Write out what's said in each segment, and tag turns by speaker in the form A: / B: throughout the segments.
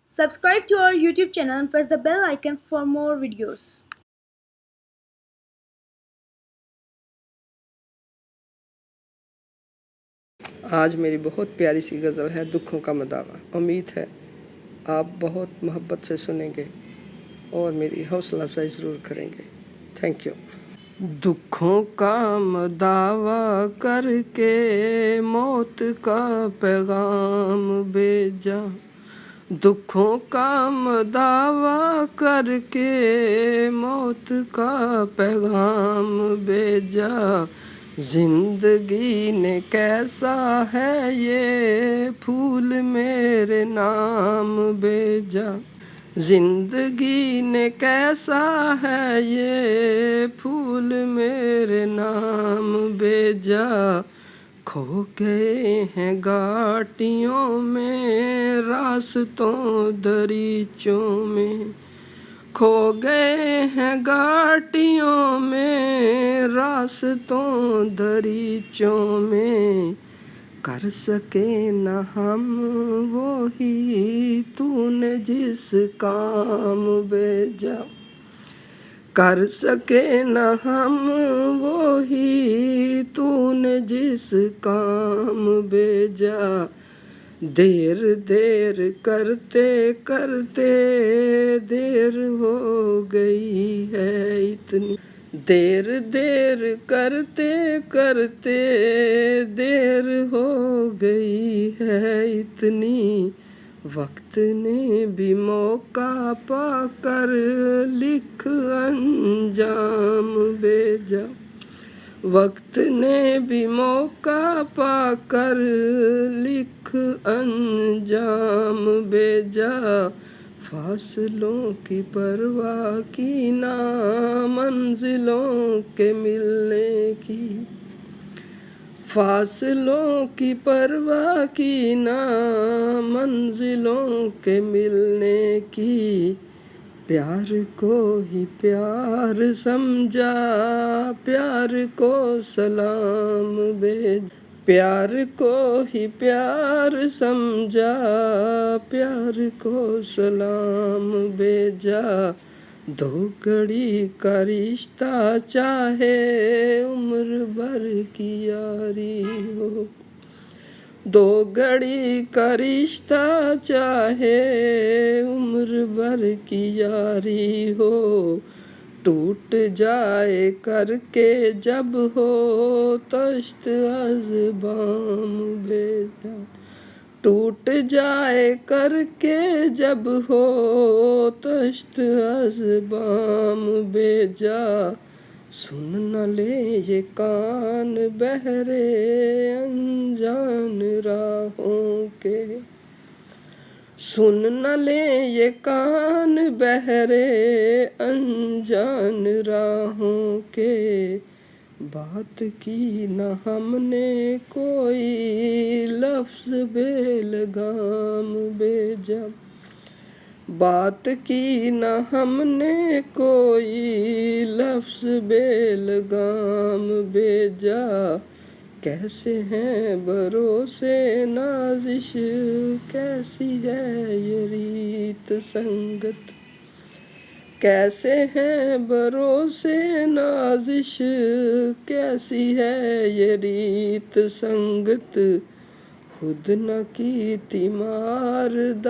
A: Subscribe to our YouTube channel and press the bell icon for more videos.
B: आज मेरी बहुत प्यारी सी गज़ल है दुखों का मदावा। उम्मीद है आप बहुत मोहब्बत से सुनेंगे और मेरी हौसला अफजाई ज़रूर करेंगे। Thank you. दुखों का मदावा करके मौत का पैगाम भेजा, दुखों का मदावा करके मौत का पैगाम भेजा। जिंदगी ने कैसा है ये फूल मेरे नाम भेजा, जिंदगी ने कैसा है ये फूल मेरे नाम भेजा। खो गए हैं घाटियों में रास्तों दरीचों में, खो गए हैं घाटियों में रास्तों दरीचों में। कर सके न हम वो ही तूने जिस काम भेजा, कर सके न हम वो ही तूने जिस काम भेजा। देर देर करते करते देर हो गई है इतनी, देर देर करते करते देर हो गई है इतनी। वक्त ने भी मौका पाकर लिख अंजाम भेजा, वक्त ने भी मौका पाकर लिख अंजाम भेजा। फासलों की परवाह की ना मंजिलों के मिलने की, फासलों की परवाह की ना मंजिलों के मिलने की। प्यार को ही प्यार समझा, प्यार को सलाम भेज, प्यार को ही प्यार समझा, प्यार को सलाम भेजा। दो घड़ी का रिश्ता चाहे उम्र भर की यारी हो, दो घड़ी का रिश्ता चाहे उम्र भर की यारी हो। टूट जाए करके जब हो तश्त अज़बाम भेजा, टूट जाए करके जब हो तश्त अज़बाम भेजा। सुन न ले ये कान बहरे अनजान राहों के, सुन न ले ये कान बहरे अनजान राहों के। बात की न हमने कोई लफ्ज़ बेलगाम भेजा, बात की न हमने कोई लफ्ज़ बेलगाम भेजा। कैसे हैं भरोसे नाजिश कैसी है ये रीत संगत, कैसे हैं भरोसे नाजिश कैसी है ये रीत संगत। खुद न की तीमारदारी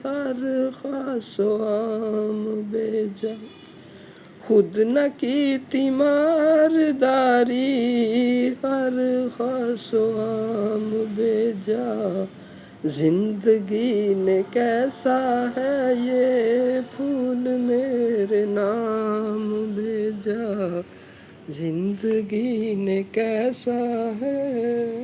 B: हर खासो आम भेजा, खुद न की तीमारदारी हर खासो आम भेजा। जिंदगी ने कैसा है ये फूल मेरे नाम भेजा, जिंदगी ने कैसा है।